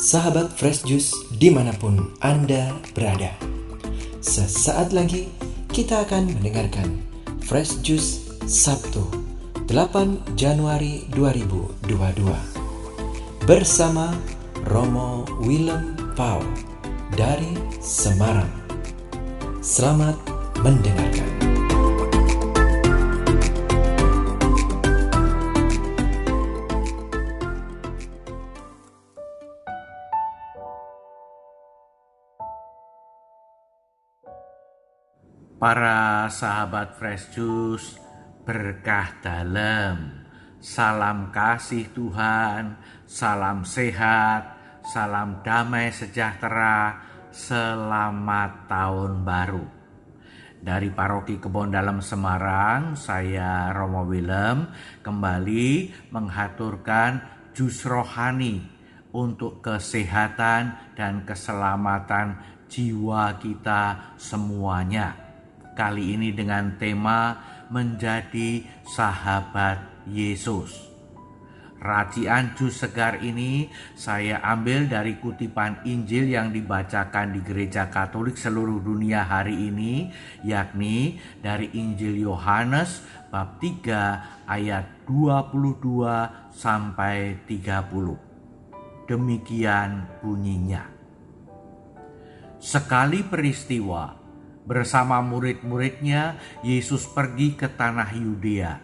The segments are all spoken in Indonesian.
Sahabat Fresh Juice dimanapun Anda berada. Sesaat lagi kita akan mendengarkan Fresh Juice Sabtu 8 Januari 2022 bersama Romo Willem Pau dari Semarang. Selamat mendengarkan. Para sahabat Fresh Juice, berkah dalam, salam kasih Tuhan, salam sehat, salam damai sejahtera, selamat tahun baru. Dari Paroki Kebon Dalam Semarang, saya Romo Willem kembali menghaturkan jus rohani untuk kesehatan dan keselamatan jiwa kita semuanya. Kali ini dengan tema menjadi sahabat Yesus. Racian jus segar ini saya ambil dari kutipan Injil yang dibacakan di Gereja Katolik seluruh dunia hari ini, yakni dari Injil Yohanes bab 3 ayat 22 sampai 30. Demikian bunyinya. Sekali peristiwa, bersama murid-muridnya, Yesus pergi ke tanah Yudea,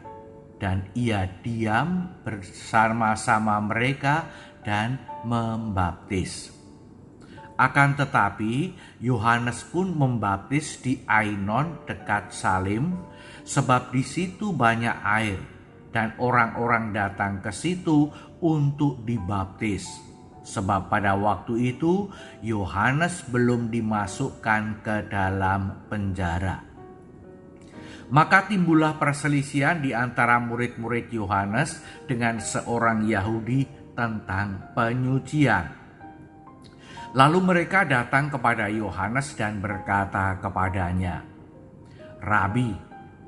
dan ia diam bersama-sama mereka dan membaptis. Akan tetapi, Yohanes pun membaptis di Ainon dekat Salim, sebab di situ banyak air, dan orang-orang datang ke situ untuk dibaptis. Sebab pada waktu itu Yohanes belum dimasukkan ke dalam penjara. Maka timbullah perselisihan di antara murid-murid Yohanes dengan seorang Yahudi tentang penyucian. Lalu mereka datang kepada Yohanes dan berkata kepadanya, "Rabi,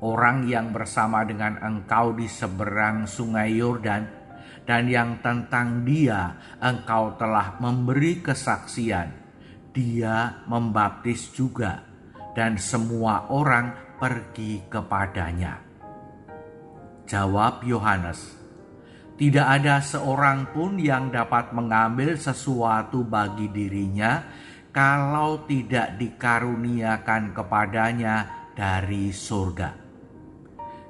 orang yang bersama dengan engkau di seberang sungai Yordan, dan yang tentang dia engkau telah memberi kesaksian, dia membaptis juga, dan semua orang pergi kepadanya." Jawab Yohanes, "Tidak ada seorang pun yang dapat mengambil sesuatu bagi dirinya kalau tidak dikaruniakan kepadanya dari surga.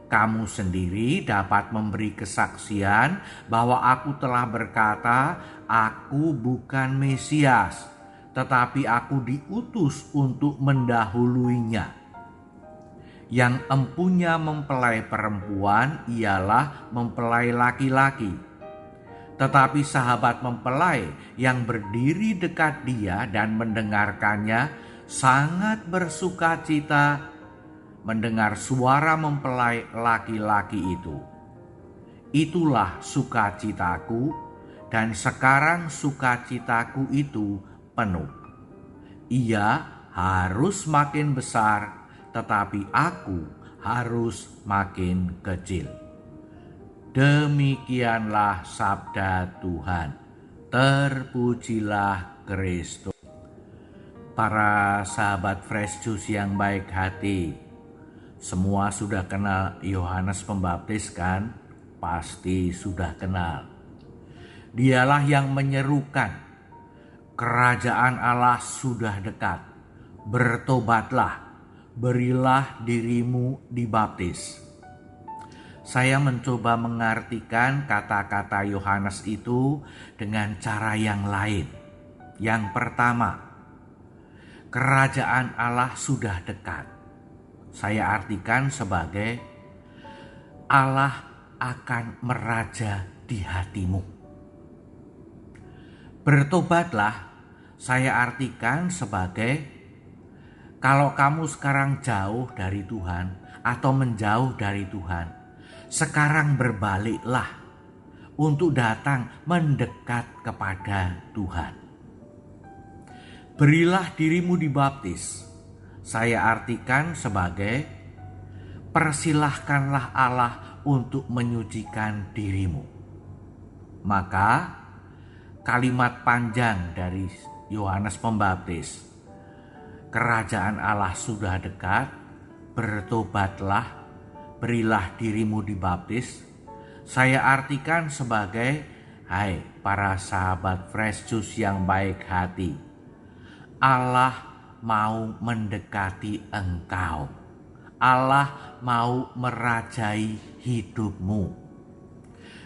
Kamu sendiri dapat memberi kesaksian bahwa aku telah berkata, aku bukan Mesias, tetapi aku diutus untuk mendahuluinya. Yang empunya mempelai perempuan ialah mempelai laki-laki. Tetapi sahabat mempelai yang berdiri dekat dia dan mendengarkannya sangat bersukacita mendengar suara mempelai laki-laki itu. Itulah sukacitaku, dan sekarang sukacitaku itu penuh. Ia harus makin besar, tetapi aku harus makin kecil." Demikianlah sabda Tuhan. Terpujilah Kristus. Para sahabat Fresh Juice yang baik hati, semua sudah kenal Yohanes Pembaptis kan? Pasti sudah kenal. Dialah yang menyerukan, kerajaan Allah sudah dekat. Bertobatlah, berilah dirimu dibaptis. Saya mencoba mengartikan kata-kata Yohanes itu dengan cara yang lain. Yang pertama, kerajaan Allah sudah dekat. Saya artikan sebagai Allah akan meraja di hatimu. Bertobatlah, saya artikan sebagai kalau kamu sekarang jauh dari Tuhan atau menjauh dari Tuhan, sekarang berbaliklah untuk datang mendekat kepada Tuhan. Berilah dirimu dibaptis, saya artikan sebagai persilahkanlah Allah untuk menyucikan dirimu. Maka kalimat panjang dari Yohanes Pembaptis. Kerajaan Allah sudah dekat, bertobatlah, berilah dirimu dibaptis. Saya artikan sebagai, hai para sahabat Fresh Juice yang baik hati, Allah mau mendekati engkau. Allah mau merajai hidupmu.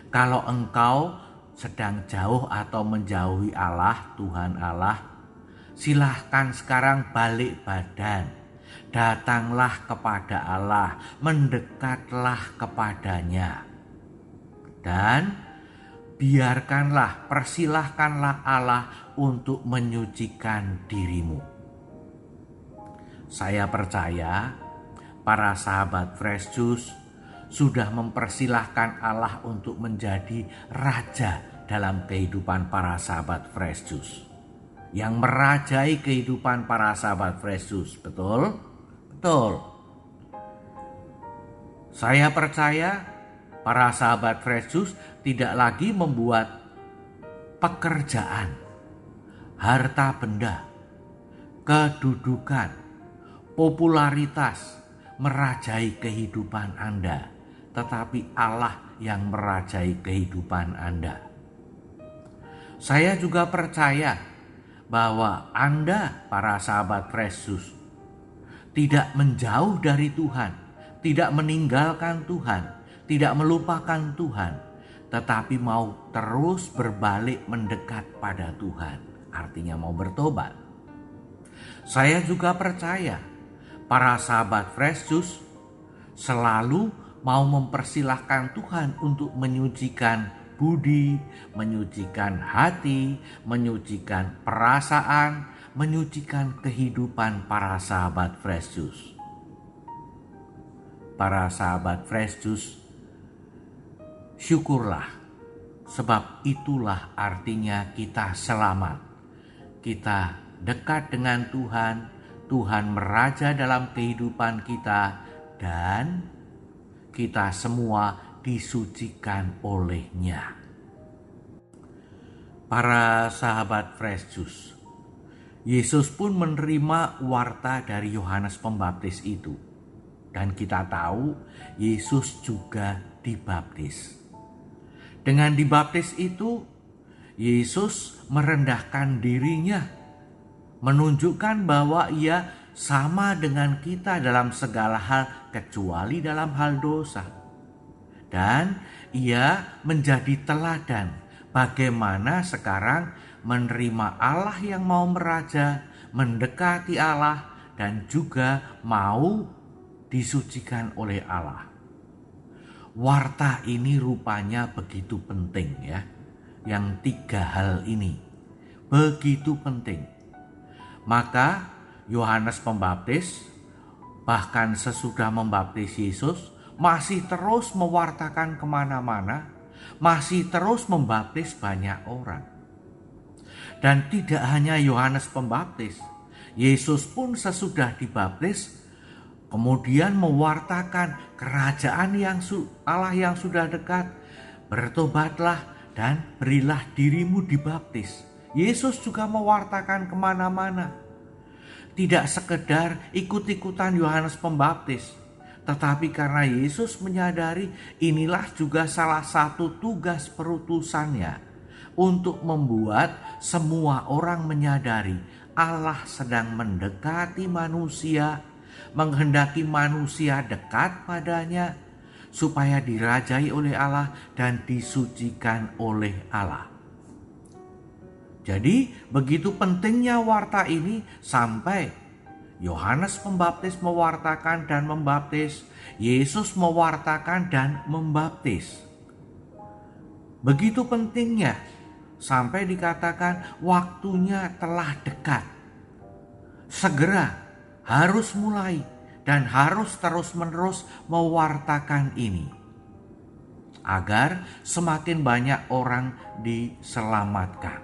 Kalau engkau sedang jauh atau menjauhi Allah, Tuhan Allah, silahkan sekarang balik badan. Datanglah kepada Allah, mendekatlah kepadanya. Dan persilahkanlah Allah untuk menyucikan dirimu. Saya percaya para sahabat Fresh Juice sudah mempersilahkan Allah untuk menjadi raja dalam kehidupan para sahabat Fresh Juice. Yang merajai kehidupan para sahabat Fresh Juice, betul? Betul. Saya percaya para sahabat Fresh Juice tidak lagi membuat pekerjaan, harta benda, kedudukan, popularitas merajai kehidupan Anda. Tetapi Allah yang merajai kehidupan Anda. Saya juga percaya bahwa Anda, para sahabat Fresh Juice, tidak menjauh dari Tuhan, tidak meninggalkan Tuhan, tidak melupakan Tuhan, tetapi mau terus berbalik mendekat pada Tuhan. Artinya mau bertobat. Saya juga percaya para sahabat Fresh Juice selalu mau mempersilahkan Tuhan untuk menyucikan budi, menyucikan hati, menyucikan perasaan, menyucikan kehidupan para sahabat Fresh Juice. Para sahabat Fresh Juice, syukurlah, sebab itulah artinya kita selamat. Kita dekat dengan Tuhan, Tuhan meraja dalam kehidupan kita, dan kita semua disucikan oleh-Nya. Para sahabat Fresh Juice, Yesus pun menerima warta dari Yohanes Pembaptis itu. Dan kita tahu Yesus juga dibaptis. Dengan dibaptis itu, Yesus merendahkan dirinya, menunjukkan bahwa Ia sama dengan kita dalam segala hal kecuali dalam hal dosa. Dan Ia menjadi teladan bagaimana sekarang menerima Allah yang mau meraja, mendekati Allah, dan juga mau disucikan oleh Allah. Warta ini rupanya begitu penting ya. Yang 3 hal ini begitu penting. Maka Yohanes Pembaptis bahkan sesudah membaptis Yesus masih terus mewartakan kemana-mana, masih terus membaptis banyak orang. Dan tidak hanya Yohanes Pembaptis, Yesus pun sesudah dibaptis kemudian mewartakan kerajaan Allah yang sudah dekat. Bertobatlah dan berilah dirimu dibaptis. Yesus juga mewartakan kemana-mana. Tidak sekedar ikut-ikutan Yohanes Pembaptis, tetapi karena Yesus menyadari inilah juga salah satu tugas perutusannya untuk membuat semua orang menyadari Allah sedang mendekati manusia, menghendaki manusia dekat padanya supaya dirajai oleh Allah dan disucikan oleh Allah. Jadi begitu pentingnya warta ini sampai Yohanes Pembaptis mewartakan dan membaptis, Yesus mewartakan dan membaptis. Begitu pentingnya sampai dikatakan waktunya telah dekat. Segera harus mulai dan harus terus-menerus mewartakan ini agar semakin banyak orang diselamatkan.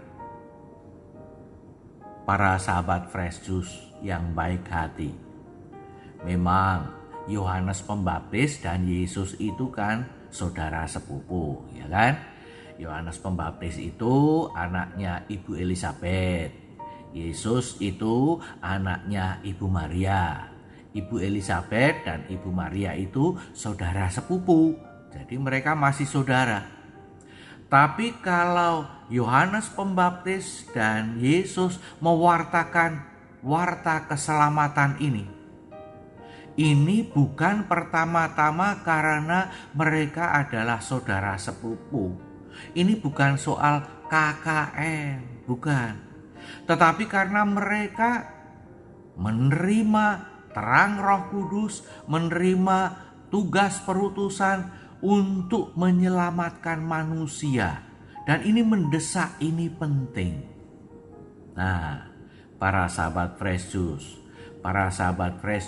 Para sahabat Fresh Juice yang baik hati, memang Yohanes Pembaptis dan Yesus itu kan saudara sepupu, ya kan? Yohanes Pembaptis itu anaknya Ibu Elisabet. Yesus itu anaknya Ibu Maria. Ibu Elisabet dan Ibu Maria itu saudara sepupu. Jadi mereka masih saudara. Tapi kalau Yohanes Pembaptis dan Yesus mewartakan warta keselamatan ini bukan pertama-tama karena mereka adalah saudara sepupu. Ini bukan soal KKN, bukan. Tetapi karena mereka menerima terang Roh Kudus, menerima tugas perutusan untuk menyelamatkan manusia. Dan ini mendesak, ini penting. Nah, para sahabat Fresh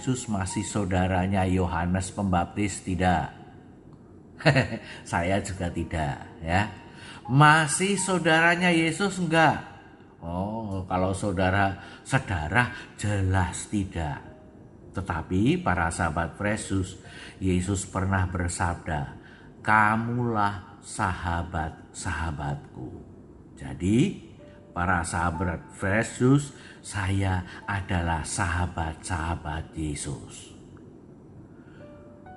Juice masih saudaranya Yohanes Pembaptis tidak? Saya juga tidak, ya. Masih saudaranya Yesus enggak? Oh, kalau saudara sedarah jelas tidak. Tetapi para sahabat Fresh Juice, Yesus pernah bersabda, "Kamulah sahabat-sahabatku." Jadi, para sahabat Fresh Juice, saya adalah sahabat-sahabat Yesus.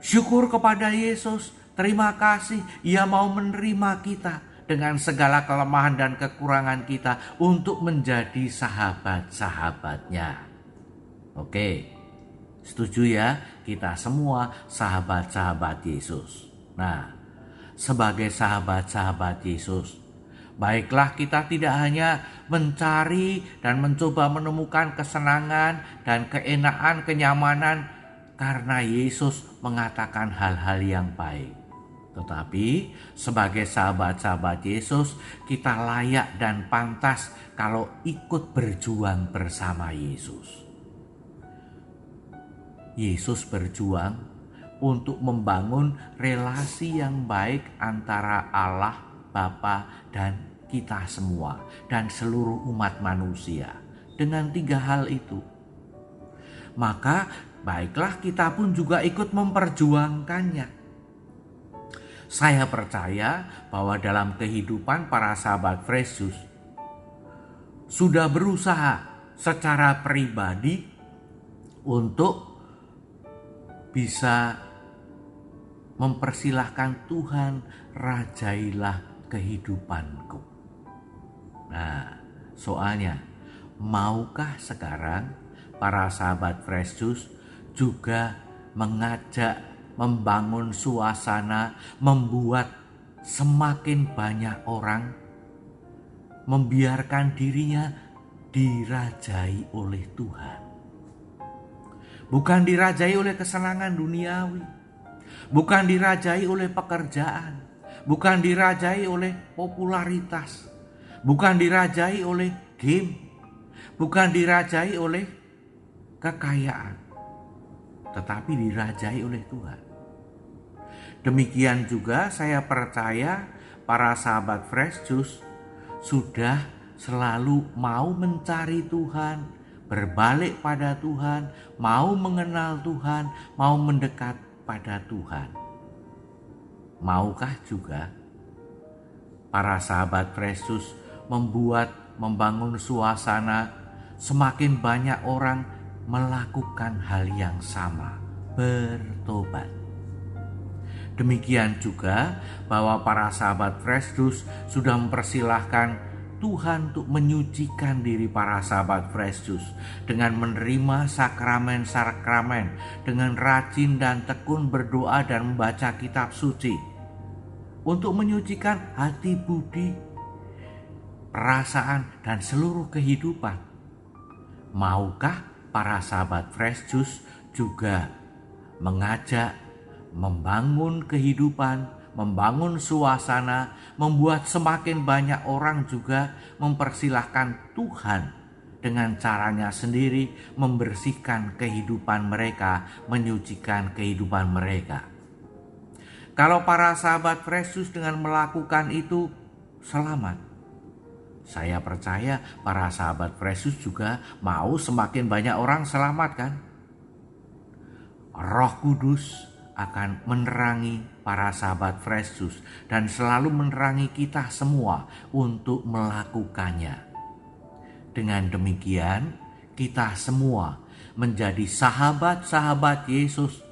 Syukur kepada Yesus, terima kasih Ia mau menerima kita dengan segala kelemahan dan kekurangan kita untuk menjadi sahabat-sahabatnya. Oke, setuju ya? Kita semua sahabat-sahabat Yesus. Nah, sebagai sahabat-sahabat Yesus, baiklah kita tidak hanya mencari dan mencoba menemukan kesenangan dan keenaan, kenyamanan karena Yesus mengatakan hal-hal yang baik. Tetapi sebagai sahabat-sahabat Yesus, kita layak dan pantas kalau ikut berjuang bersama Yesus. Yesus berjuang untuk membangun relasi yang baik antara Allah Bapa dan kita semua dan seluruh umat manusia. Dengan 3 hal itu, maka baiklah kita pun juga ikut memperjuangkannya. Saya percaya bahwa dalam kehidupan para sahabat Fresh Juice sudah berusaha secara pribadi untuk bisa mempersilahkan Tuhan, rajailah kehidupanku. Nah, soalnya, maukah sekarang para sahabat Fresh Juice juga mengajak, membangun suasana, membuat semakin banyak orang membiarkan dirinya dirajai oleh Tuhan. Bukan dirajai oleh kesenangan duniawi, bukan dirajai oleh pekerjaan, bukan dirajai oleh popularitas, bukan dirajai oleh game, bukan dirajai oleh kekayaan, tetapi dirajai oleh Tuhan. Demikian juga saya percaya para sahabat Fresh Juice sudah selalu mau mencari Tuhan, berbalik pada Tuhan, mau mengenal Tuhan, mau mendekat pada Tuhan. Maukah juga para sahabat Fresh Juice membangun suasana semakin banyak orang melakukan hal yang sama, bertobat. Demikian juga bahwa para sahabat Fresh Juice sudah mempersilahkan Tuhan untuk menyucikan diri para sahabat Fresh Juice dengan menerima sakramen-sakramen, dengan rajin dan tekun berdoa dan membaca kitab suci untuk menyucikan hati, budi, perasaan, dan seluruh kehidupan. Maukah para sahabat Fresh Juice juga mengajak, membangun kehidupan, membangun suasana, membuat semakin banyak orang juga mempersilahkan Tuhan dengan caranya sendiri membersihkan kehidupan mereka, menyucikan kehidupan mereka. Kalau para sahabat Fresh Juice dengan melakukan itu selamat, saya percaya para sahabat Fresh Juice juga mau semakin banyak orang selamat kan? Roh Kudus akan menerangi para sahabat Fresh Juice dan selalu menerangi kita semua untuk melakukannya. Dengan demikian, kita semua menjadi sahabat-sahabat Yesus,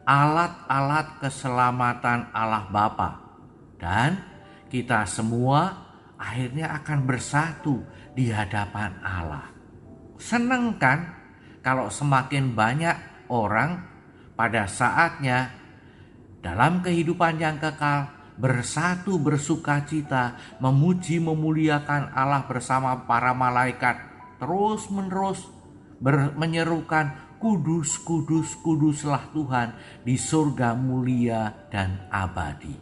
alat-alat keselamatan Allah Bapa, dan kita semua akhirnya akan bersatu di hadapan Allah. Seneng kan kalau semakin banyak orang pada saatnya dalam kehidupan yang kekal bersatu bersukacita, memuji memuliakan Allah bersama para malaikat, terus menerus menyerukan, kudus, kudus, kuduslah Tuhan di surga mulia dan abadi.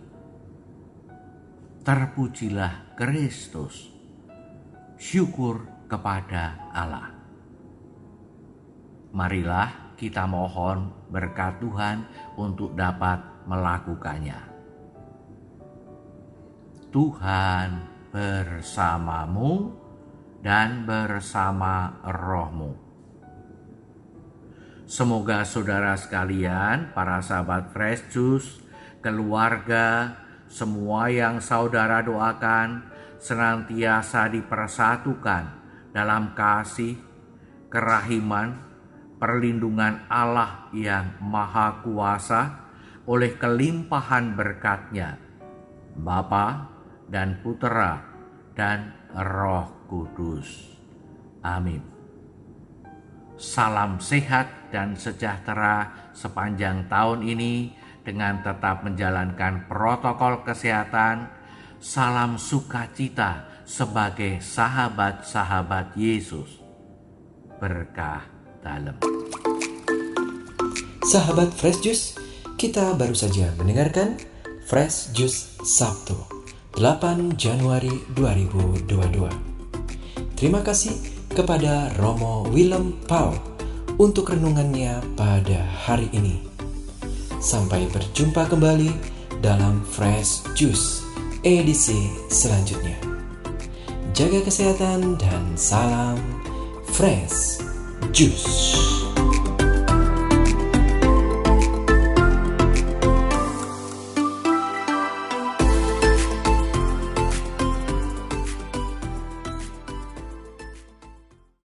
Terpujilah Kristus. Syukur kepada Allah. Marilah kita mohon berkat Tuhan untuk dapat melakukannya. Tuhan bersamamu dan bersama rohmu. Semoga saudara sekalian, para sahabat Fresh Juice, keluarga, semua yang saudara doakan senantiasa dipersatukan dalam kasih, kerahiman, perlindungan Allah yang Maha Kuasa oleh kelimpahan berkat-Nya, Bapa dan Putera dan Roh Kudus. Amin. Salam sehat dan sejahtera sepanjang tahun ini dengan tetap menjalankan protokol kesehatan. Salam sukacita sebagai sahabat-sahabat Yesus. Berkah dalam. Sahabat Fresh Juice, kita baru saja mendengarkan Fresh Juice Sabtu 8 Januari 2022. Terima kasih kepada Romo Willem Paul untuk renungannya pada hari ini. Sampai berjumpa kembali dalam Fresh Juice edisi selanjutnya. Jaga kesehatan dan salam Fresh Juice.